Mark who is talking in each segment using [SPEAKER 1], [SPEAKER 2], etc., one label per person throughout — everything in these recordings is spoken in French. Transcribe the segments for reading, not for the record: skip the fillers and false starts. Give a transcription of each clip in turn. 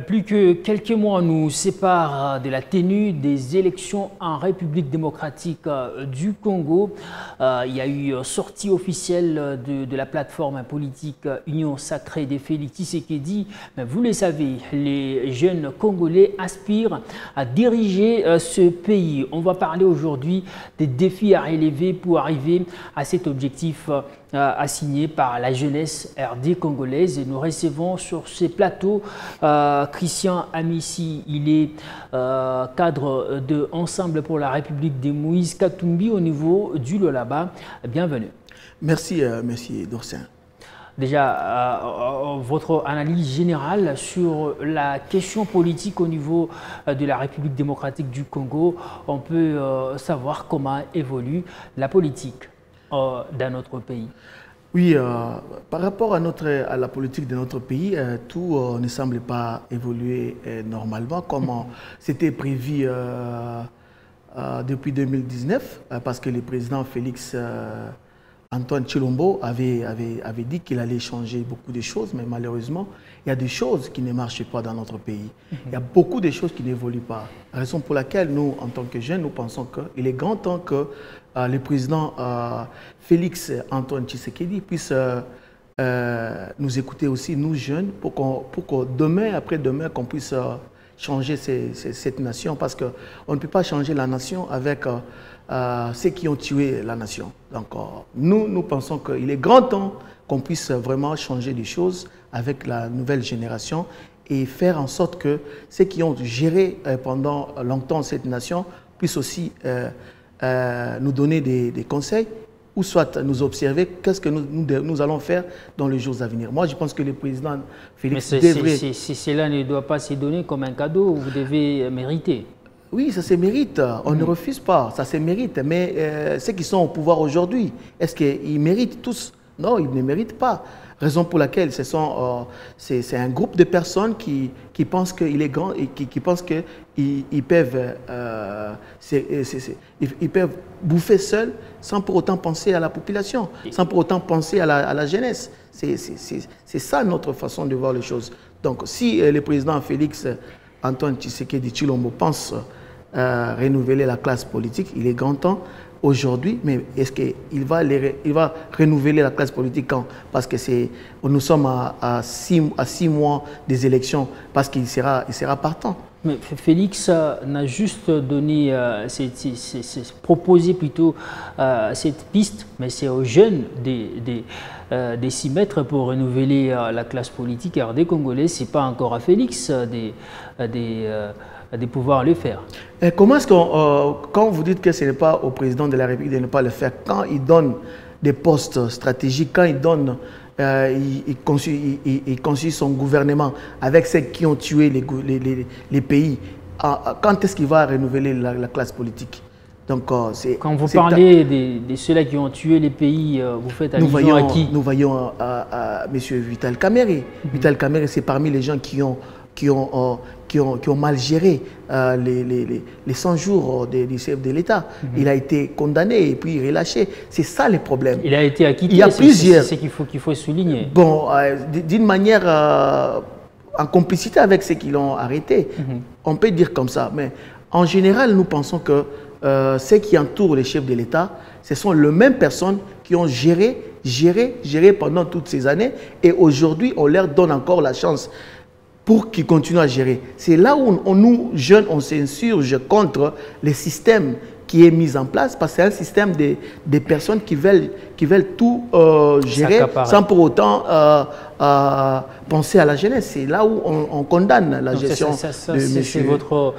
[SPEAKER 1] Plus que quelques mois nous séparent de la tenue des élections en République démocratique du Congo. Il y a eu sortie officielle de la plateforme politique Union Sacrée de Félix Tshisekedi. Mais vous le savez, les jeunes Congolais aspirent à diriger ce pays. On va parler aujourd'hui des défis à relever pour arriver à cet objectif assigné par la jeunesse RD congolaise. Et nous recevons sur ces plateaux Christian Amissi. Il est cadre de Ensemble pour la République de Moïse Katumbi au niveau du Lualaba. Bienvenue.
[SPEAKER 2] Merci, monsieur Dorsin.
[SPEAKER 1] Déjà, votre analyse générale sur la question politique au niveau de la République démocratique du Congo, on peut savoir comment évolue la politique dans notre pays.
[SPEAKER 2] Oui, par rapport à la politique de notre pays, tout ne semble pas évoluer normalement comme c'était prévu depuis 2019, parce que le président Félix Antoine Tshilombo avait dit qu'il allait changer beaucoup de choses, mais malheureusement, il y a des choses qui ne marchent pas dans notre pays. Il y a beaucoup de choses qui n'évoluent pas. Raison pour laquelle nous, en tant que jeunes, nous pensons qu'il est grand temps que le président Félix Antoine Tshisekedi puisse nous écouter aussi, nous jeunes, pour que demain, après-demain, qu'on puisse changer cette nation, parce qu'on ne peut pas changer la nation avec ceux qui ont tué la nation. Donc nous pensons qu'il est grand temps qu'on puisse vraiment changer des choses avec la nouvelle génération et faire en sorte que ceux qui ont géré pendant longtemps cette nation puissent aussi nous donner des conseils ou soit nous observer qu'est-ce que nous allons faire dans les jours à venir. Moi, je pense que le président Félix devrait...
[SPEAKER 1] Cela ne doit pas se donner comme un cadeau, vous devez mériter.
[SPEAKER 2] Oui, ça se mérite, on ne refuse pas, ça se mérite. Mais ceux qui sont au pouvoir aujourd'hui, est-ce qu'ils méritent tous? Non, ils ne méritent pas. Raison pour laquelle c'est un groupe de personnes qui pensent qu'il est grand et qui pensent qu'ils peuvent, ils peuvent bouffer seuls sans pour autant penser à la population, sans pour autant penser à la jeunesse. C'est ça notre façon de voir les choses. Donc si le président Félix Antoine Tshisekedi Tshilombo pense renouveler la classe politique, il est grand temps aujourd'hui, mais est-ce qu'il va renouveler la classe politique quand? Parce que nous sommes à 6 mois des élections, parce qu'il sera partant.
[SPEAKER 1] Mais Félix n'a juste donné, proposé plutôt cette piste, mais c'est aux jeunes de s'y mettre pour renouveler la classe politique RD congolais. Ce n'est pas encore à Félix de pouvoir le faire.
[SPEAKER 2] Et comment est-ce que, quand vous dites que ce n'est pas au président de la République de ne pas le faire, quand il donne des postes stratégiques, quand il donne, il construit son gouvernement avec ceux qui ont tué les pays, quand est-ce qu'il va renouveler la classe politique? Donc,
[SPEAKER 1] quand vous parlez de ceux-là qui ont tué les pays, vous faites allusion à qui?
[SPEAKER 2] Nous voyons M. Vital Kamerhe. Vital Kamerhe, c'est parmi les gens qui ont mal géré les 100 jours du chef de l'État. Il a été condamné et puis relâché. C'est ça le problème.
[SPEAKER 1] Il a été acquitté.
[SPEAKER 2] Il y a plusieurs.
[SPEAKER 1] C'est ce qu'il faut souligner.
[SPEAKER 2] Bon, d'une manière en complicité avec ceux qui l'ont arrêté. On peut dire comme ça. Mais en général, nous pensons que ceux qui entourent les chefs de l'État, ce sont les mêmes personnes qui ont géré pendant toutes ces années. Et aujourd'hui, on leur donne encore la chance pour qu'ils continuent à gérer. C'est là où nous, jeunes, on s'insurge contre le système qui est mis en place, parce que c'est un système des personnes qui veulent tout gérer sans pour autant penser à la jeunesse. C'est là où on condamne la gestion de monsieur.
[SPEAKER 1] C'est votre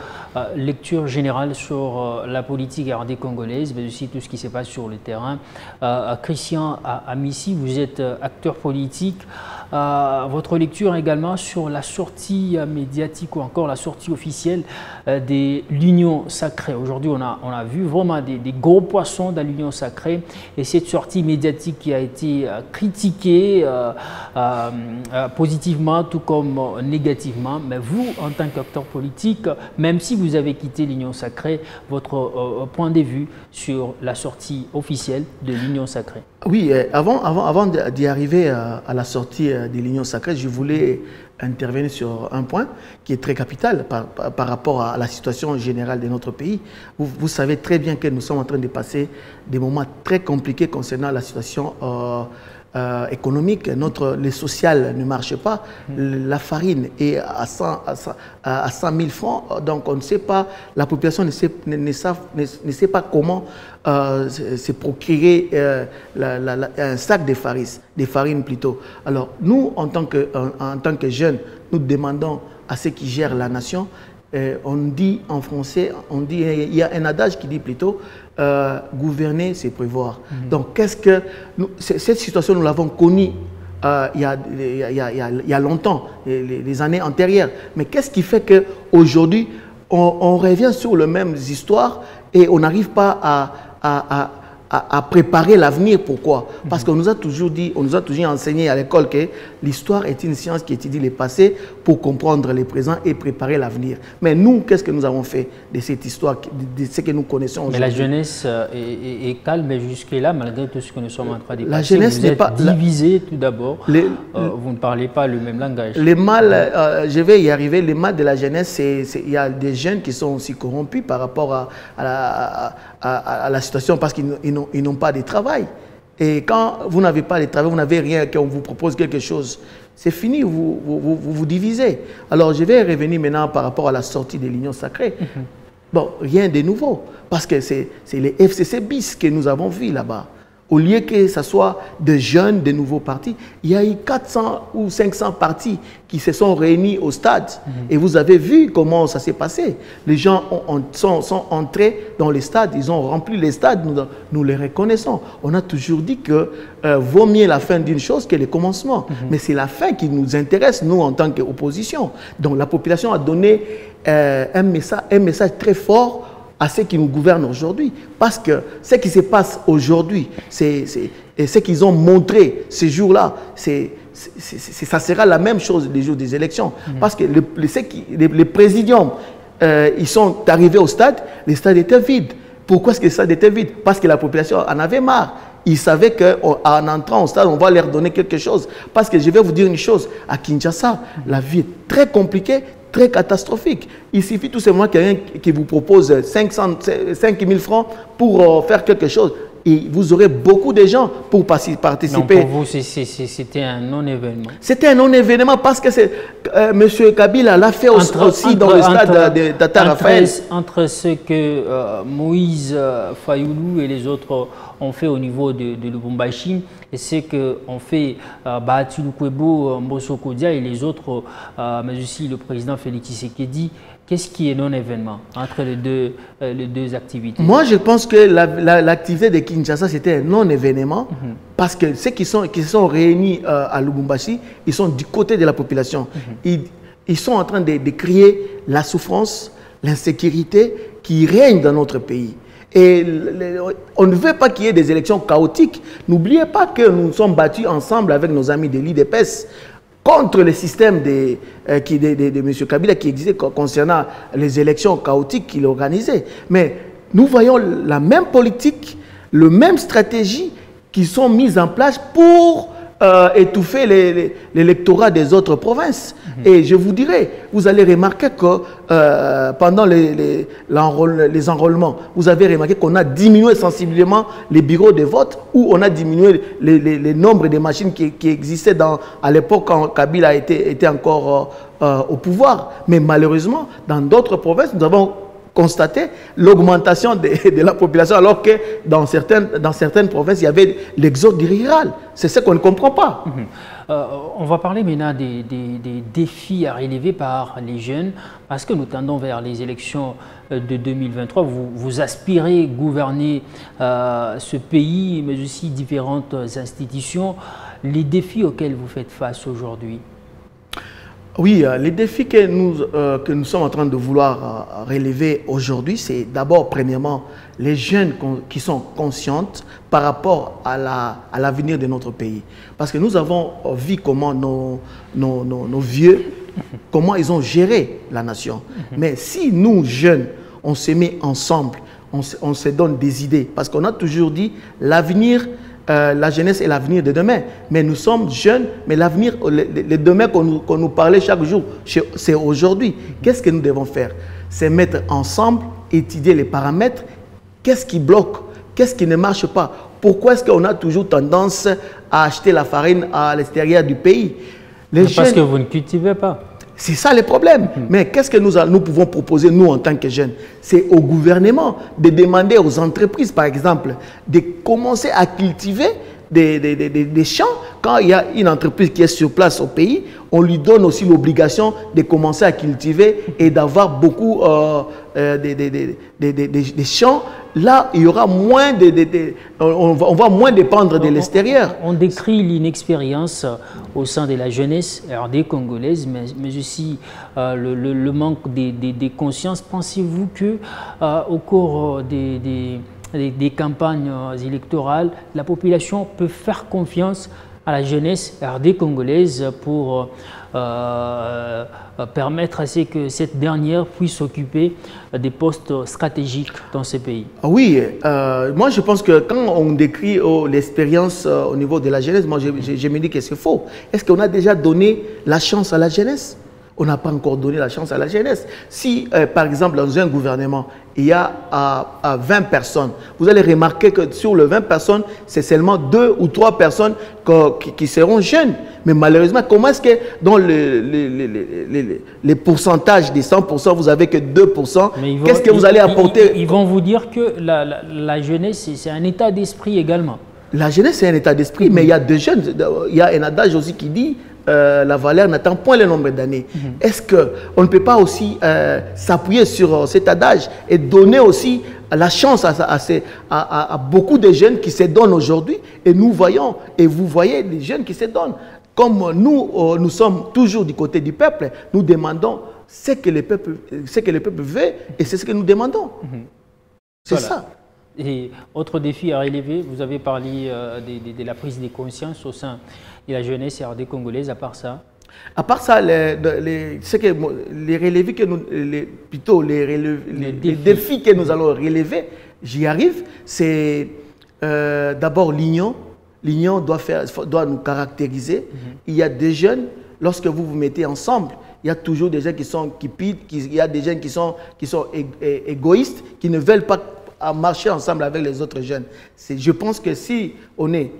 [SPEAKER 1] lecture générale sur la politique RD congolaise, mais aussi tout ce qui se passe sur le terrain. Christian Amissi, vous êtes acteur politique. Votre lecture également sur la sortie médiatique ou encore la sortie officielle de l'Union Sacrée. Aujourd'hui, on a vu vraiment des gros poissons dans l'Union Sacrée, et cette sortie médiatique qui a été critiquée positivement tout comme négativement. Mais vous, en tant qu'acteur politique, même si vous avez quitté l'Union Sacrée, votre point de vue sur la sortie officielle de l'Union Sacrée?
[SPEAKER 2] Oui, avant d'y arriver à la sortie de l'Union Sacrée, je voulais intervenir sur un point qui est très capital par rapport à la situation générale de notre pays. Vous savez très bien que nous sommes en train de passer des moments très compliqués concernant la situation économique. Le social ne marche pas. La farine est à 100 000 francs. Donc on ne sait pas, la population ne sait pas comment se procurer un sac de farine plutôt. Alors nous, en tant que jeunes, nous demandons à ceux qui gèrent la nation, on dit en français, il y a un adage qui dit plutôt gouverner, c'est prévoir. Donc, cette situation, nous l'avons connue il y a longtemps, les années antérieures. Mais qu'est-ce qui fait qu'aujourd'hui, on revient sur les mêmes histoires et on n'arrive pas à préparer l'avenir? Pourquoi? Parce qu'on nous a toujours dit, on nous a toujours enseigné à l'école que l'histoire est une science qui étudie le passé pour comprendre le présent et préparer l'avenir. Mais nous, qu'est-ce que nous avons fait de cette histoire, de ce que nous connaissons aujourd'hui?
[SPEAKER 1] Mais la jeunesse est calme jusque-là, malgré tout ce que nous sommes en train de passer.
[SPEAKER 2] La jeunesse n'est pas
[SPEAKER 1] divisée tout d'abord. Vous ne parlez pas le même langage.
[SPEAKER 2] Le mal, je vais y arriver, le mal de la jeunesse, il y a des jeunes qui sont aussi corrompus par rapport à la situation parce qu'ils n'ont pas de travail. Et quand vous n'avez pas de travail, vous n'avez rien, qu'on vous propose quelque chose, c'est fini, vous divisez. Alors je vais revenir maintenant par rapport à la sortie de l'Union sacrée. Bon, rien de nouveau, parce que c'est les FCC bis que nous avons vus là-bas. Au lieu que ce soit de jeunes, de nouveaux partis, il y a eu 400 ou 500 partis qui se sont réunis au stade. Et vous avez vu comment ça s'est passé. Les gens sont entrés dans les stades, ils ont rempli les stades, nous les reconnaissons. On a toujours dit que vaut mieux la fin d'une chose que le commencement. Mais c'est la fin qui nous intéresse, nous, en tant qu'opposition. Donc la population a donné un message très fort à ceux qui nous gouvernent aujourd'hui. Parce que ce qui se passe aujourd'hui, c'est ce qu'ils ont montré ces jours-là, ça sera la même chose les jours des élections. Parce que les présidiums, ils sont arrivés au stade, les stades étaient vides. Pourquoi est-ce que le stade était vide? Parce que la population en avait marre. Ils savaient qu'en entrant au stade, on va leur donner quelque chose. Parce que je vais vous dire une chose, à Kinshasa, la vie est très compliquée, très catastrophique. Il suffit tout simplement quelqu'un qui vous propose 5 000 francs pour faire quelque chose. Et vous aurez beaucoup de gens pour participer.
[SPEAKER 1] Donc pour vous, c'était un non-événement.
[SPEAKER 2] C'était un non-événement parce que M. Kabila l'a fait aussi dans le stade de Tata Raphaël.
[SPEAKER 1] Entre ce que Moïse Fayoulou et les autres ont fait au niveau de Lubumbashi et ce qu'ont fait Bahati Lukwebo, Mbosso Kodia et les autres, mais aussi le président Félix Tshisekedi, qu'est-ce qui est non-événement entre les deux activités? Moi,
[SPEAKER 2] je pense que l'activité de Kinshasa, c'était un non-événement parce que ceux qui se sont réunis à Lubumbashi, ils sont du côté de la population. Ils sont en train de crier la souffrance, l'insécurité qui règne dans notre pays. Et on ne veut pas qu'il y ait des élections chaotiques. N'oubliez pas que nous nous sommes battus ensemble avec nos amis de l'IDPS contre le système de M. Kabila qui existait concernant les élections chaotiques qu'il organisait. Mais nous voyons la même politique, la même stratégie qui sont mises en place pour étouffer l'électorat des autres provinces. Et je vous dirais, vous allez remarquer que pendant les enrôlements, vous avez remarqué qu'on a diminué sensiblement les bureaux de vote ou on a diminué le nombre de machines qui existaient à l'époque quand Kabila était encore au pouvoir. Mais malheureusement, dans d'autres provinces, nous avons constaté l'augmentation de la population alors que dans certaines provinces, il y avait l'exode rural. C'est ce qu'on ne comprend pas.
[SPEAKER 1] On va parler maintenant des défis à relever par les jeunes parce que nous tendons vers les élections de 2023. Vous aspirez gouverner ce pays, mais aussi différentes institutions. Les défis auxquels vous faites face aujourd'hui?
[SPEAKER 2] Oui, les défis que nous sommes en train de vouloir relever aujourd'hui, c'est d'abord, premièrement, les jeunes qui sont conscients par rapport à l'avenir de notre pays. Parce que nous avons vu comment nos vieux, comment ils ont géré la nation. Mais si nous, jeunes, on se met ensemble, on se donne des idées, parce qu'on a toujours dit l'avenir la jeunesse est l'avenir de demain. Mais nous sommes jeunes, mais l'avenir, le demain qu'on nous parlait chaque jour, c'est aujourd'hui. Qu'est-ce que nous devons faire? C'est mettre ensemble, étudier les paramètres. Qu'est-ce qui bloque? Qu'est-ce qui ne marche pas? Pourquoi est-ce qu'on a toujours tendance à acheter la farine à l'extérieur du pays?
[SPEAKER 1] Parce que vous ne cultivez pas.
[SPEAKER 2] C'est ça le problème. Mais qu'est-ce que nous pouvons proposer, nous, en tant que jeunes? C'est au gouvernement de demander aux entreprises, par exemple, de commencer à cultiver des champs. Quand il y a une entreprise qui est sur place au pays, on lui donne aussi l'obligation de commencer à cultiver et d'avoir beaucoup des champs. Là, il y aura moins on va moins dépendre de l'extérieur.
[SPEAKER 1] On décrit l'inexpérience au sein de la jeunesse RD congolaise, mais aussi le manque des consciences. Pensez-vous que au cours des campagnes électorales, la population peut faire confiance à la jeunesse RD congolaise pour permettre à ce que cette dernière puisse occuper des postes stratégiques dans ces pays?
[SPEAKER 2] Oui, moi je pense que quand on décrit l'expérience au niveau de la jeunesse, moi je me dis que c'est faux. Est-ce qu'on a déjà donné la chance à la jeunesse? On n'a pas encore donné la chance à la jeunesse. Si, par exemple, dans un gouvernement, il y a 20 personnes, vous allez remarquer que sur les 20 personnes, c'est seulement 2 ou 3 personnes qui seront jeunes. Mais malheureusement, comment est-ce que dans les pourcentages des 100%, vous n'avez que 2%? Qu'est-ce que vous allez apporter?
[SPEAKER 1] Ils vont vous dire que la jeunesse, c'est un état d'esprit également.
[SPEAKER 2] La jeunesse, c'est un état d'esprit, mais il y a des jeunes. Il y a un adage aussi qui dit la valeur n'attend point le nombre d'années. Est-ce qu'on ne peut pas aussi s'appuyer sur cet adage et donner aussi la chance à beaucoup de jeunes qui se donnent aujourd'hui? Et nous voyons, et vous voyez les jeunes qui se donnent. Comme nous sommes toujours du côté du peuple, nous demandons ce que le peuple veut et c'est ce que nous demandons. C'est ça.
[SPEAKER 1] Et autre défi à relever, vous avez parlé de la prise de conscience au sein de la jeunesse RD congolaise. À part ça?
[SPEAKER 2] À part ça, les défis que nous allons relever, j'y arrive, c'est d'abord l'union. L'union doit nous caractériser. Il y a des jeunes, lorsque vous vous mettez ensemble, il y a toujours des gens qui pident, il y a des jeunes qui sont égoïstes, qui ne veulent pas marcher ensemble avec les autres jeunes. Je pense que si on est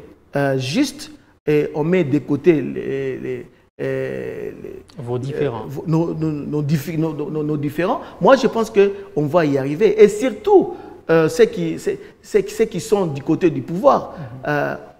[SPEAKER 2] juste et on met de côté
[SPEAKER 1] vos différents.
[SPEAKER 2] Nos différents, moi je pense qu'on va y arriver. Et surtout, ceux qui sont du côté du pouvoir,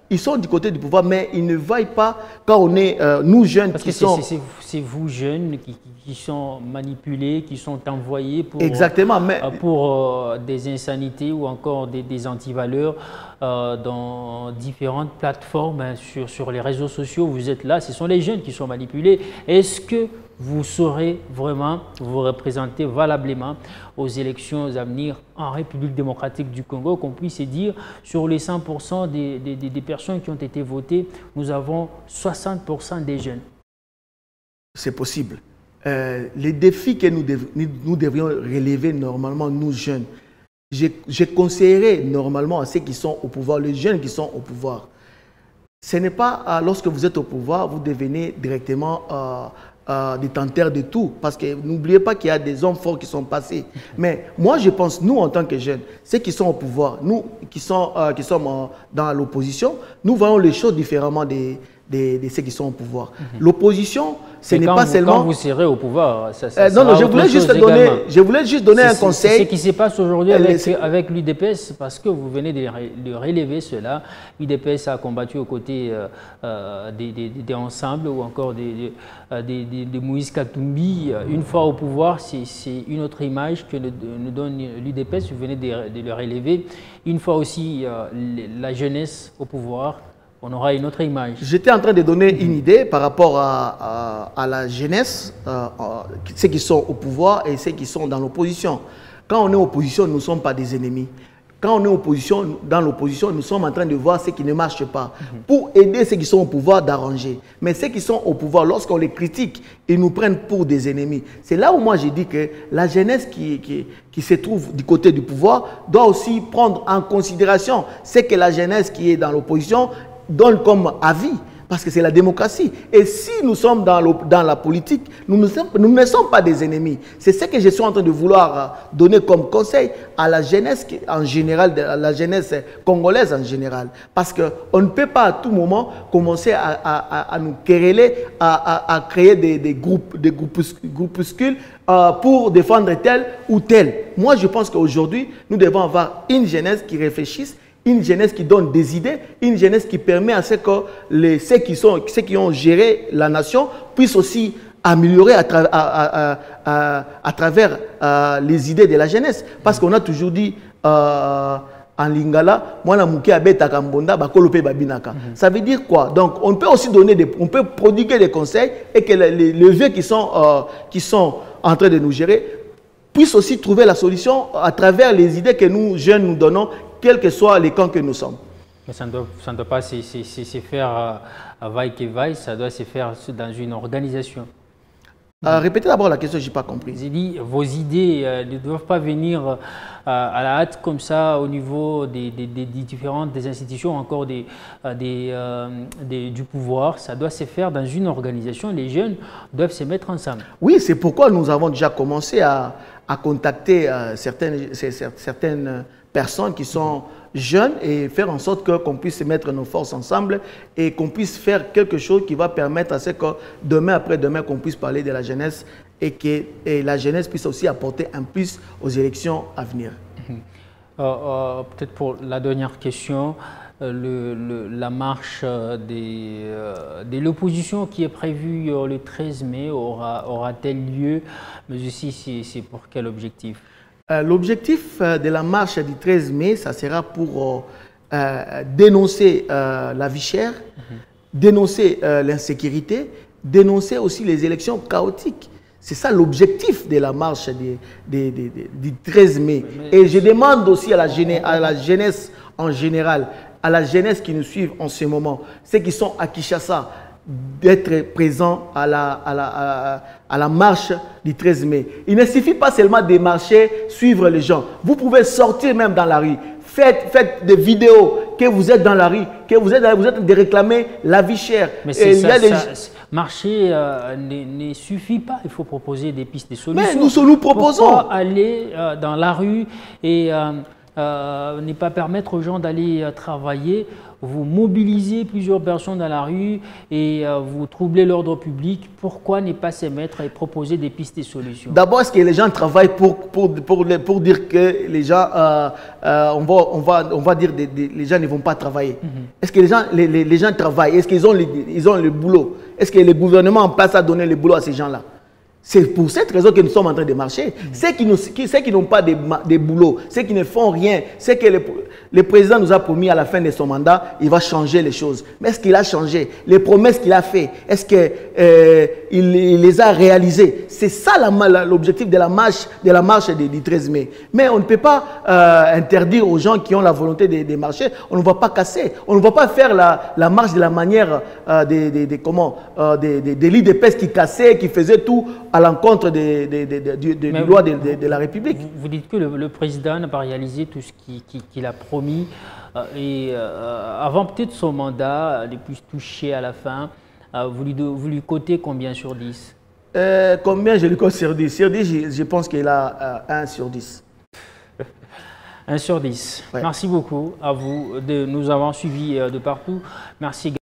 [SPEAKER 2] ils sont du côté du pouvoir, mais ils ne voient pas quand on est, nous jeunes,
[SPEAKER 1] parce que c'est vous jeunes qui sont manipulés, qui sont envoyés pour,
[SPEAKER 2] exactement,
[SPEAKER 1] pour des insanités ou encore des antivaleurs dans différentes plateformes, sur les réseaux sociaux. Vous êtes là, ce sont les jeunes qui sont manipulés. Est-ce que vous saurez vraiment vous représenter valablement aux élections à venir en République démocratique du Congo, qu'on puisse dire sur les 100% des personnes qui ont été votées, nous avons 60% des jeunes?
[SPEAKER 2] C'est possible. Les défis que nous devrions relever normalement, nous jeunes, je conseillerais normalement à ceux qui sont au pouvoir, les jeunes qui sont au pouvoir, ce n'est pas lorsque vous êtes au pouvoir, vous devenez directement détenteurs de tout, parce que n'oubliez pas qu'il y a des hommes forts qui sont passés. Mais moi, je pense, nous, en tant que jeunes, ceux qui sont au pouvoir, nous qui sommes dans l'opposition, nous voyons les choses différemment de ceux qui sont au pouvoir. L'opposition, ce n'est pas seulement...
[SPEAKER 1] Quand vous serez au pouvoir,
[SPEAKER 2] non, je voulais juste donner un conseil.
[SPEAKER 1] C'est ce qui se passe aujourd'hui avec l'UDPS, parce que vous venez de relever cela. L'UDPS a combattu aux côtés des ensembles ou encore de Moïse Katumbi. Une fois au pouvoir, c'est une autre image que nous donne l'UDPS. Vous venez de le relever. Une fois aussi la jeunesse au pouvoir, on aura une autre image.
[SPEAKER 2] J'étais en train de donner une idée par rapport à la jeunesse, ceux qui sont au pouvoir et ceux qui sont dans l'opposition. Quand on est opposition, nous ne sommes pas des ennemis. quand on est opposition, dans l'opposition, nous sommes en train de voir ce qui ne marche pas pour aider ceux qui sont au pouvoir d'arranger. Mais ceux qui sont au pouvoir, lorsqu'on les critique, ils nous prennent pour des ennemis. C'est là où moi j'ai dit que la jeunesse qui se trouve du côté du pouvoir doit aussi prendre en considération ce que la jeunesse qui est dans l'opposition donne comme avis. Parce que c'est la démocratie. Et si nous sommes dans la politique, nous ne sommes pas des ennemis. C'est ce que je suis en train de vouloir donner comme conseil à la jeunesse en général, à la jeunesse congolaise en général. Parce qu'on ne peut pas à tout moment commencer à nous quereller, à créer des groupuscules pour défendre tel ou tel. Moi, je pense qu'aujourd'hui, nous devons avoir une jeunesse qui réfléchisse, une jeunesse qui donne des idées, une jeunesse qui permet à ce que ceux qui ont géré la nation puissent aussi améliorer à travers les idées de la jeunesse. Parce qu'on a toujours dit en lingala, moi muke abeta kambonda bakolope babinaka. Ça veut dire quoi? Donc on peut aussi on peut prodiguer des conseils et que les vieux qui sont en train de nous gérer puissent aussi trouver la solution à travers les idées que nous jeunes nous donnons, quels que soient les camps que nous sommes.
[SPEAKER 1] Mais ça ne doit pas se faire à vaille que vaille, ça doit se faire dans une organisation.
[SPEAKER 2] Répétez d'abord la question, je n'ai pas compris.
[SPEAKER 1] J'ai dit, vos idées ne doivent pas venir à la hâte comme ça au niveau des différentes institutions, encore du pouvoir. Ça doit se faire dans une organisation. Les jeunes doivent se mettre ensemble. Oui,
[SPEAKER 2] c'est pourquoi nous avons déjà commencé à contacter certaines personnes qui sont jeunes et faire en sorte qu'on puisse mettre nos forces ensemble et qu'on puisse faire quelque chose qui va permettre à ce que demain après demain qu'on puisse parler de la jeunesse et que la jeunesse puisse aussi apporter un plus aux élections à venir.
[SPEAKER 1] Peut-être pour la dernière question, la marche de l'opposition qui est prévue le 13 mai aura-t-elle lieu, mais aussi c'est pour quel objectif?
[SPEAKER 2] L'objectif de la marche du 13 mai, ça sera pour dénoncer la vie chère, dénoncer l'insécurité, dénoncer aussi les élections chaotiques. C'est ça l'objectif de la marche du 13 mai. Et je demande aussi à la jeunesse en général, à la jeunesse qui nous suit en ce moment, ceux qui sont à Kinshasa, d'être présents à la marche du 13 mai. Il ne suffit pas seulement de marcher, suivre les gens. Vous pouvez sortir même dans la rue. Faites des vidéos que vous êtes dans la rue, que vous êtes de réclamer la vie chère.
[SPEAKER 1] Mais marcher ne suffit pas. Il faut proposer des pistes, des solutions.
[SPEAKER 2] Mais nous proposons.
[SPEAKER 1] Pourquoi aller dans la rue et ne pas permettre aux gens d'aller travailler? Vous mobilisez plusieurs personnes dans la rue et vous troublez l'ordre public. Pourquoi ne pas se mettre et proposer des pistes et solutions? D'abord, est-ce que les gens travaillent pour dire que les gens, on va dire les gens ne vont pas travailler? Est-ce que les gens travaillent? Est-ce qu'ils ont le boulot? Est-ce que le gouvernement en place a donné le boulot à ces gens-là? C'est pour cette raison que nous sommes en train de marcher. Ceux qui n'ont pas de boulot, ceux qui ne font rien, ceux que le président nous a promis à la fin de son mandat, il va changer les choses. Mais est-ce qu'il a changé? Les promesses qu'il a faites, est-ce qu'il les a réalisées? C'est ça l'objectif de la marche du 13 mai. Mais on ne peut pas interdire aux gens qui ont la volonté de marcher. On ne va pas casser. On ne va pas faire la marche de la manière des lits de peste qui cassaient, qui faisaient tout à l'encontre des lois de la République. Vous dites que le président n'a pas réalisé tout ce qu'il a promis et avant peut-être son mandat, les plus touchés à la fin, vous lui cotez combien sur 10?
[SPEAKER 2] Combien je lui cote sur 10? Sur 10, je pense qu'il a 1 sur 10.
[SPEAKER 1] 1 sur 10. Ouais. Merci beaucoup à vous de nous avoir suivis de partout. Merci également.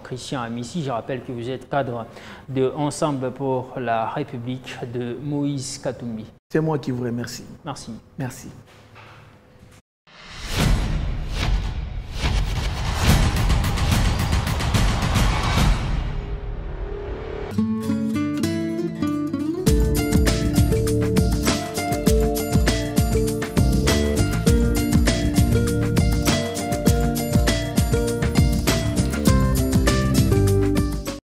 [SPEAKER 1] Christian Amissi, je rappelle que vous êtes cadre de Ensemble pour la République de Moïse Katumbi.
[SPEAKER 2] C'est moi qui vous remercie.
[SPEAKER 1] Merci.
[SPEAKER 2] Merci.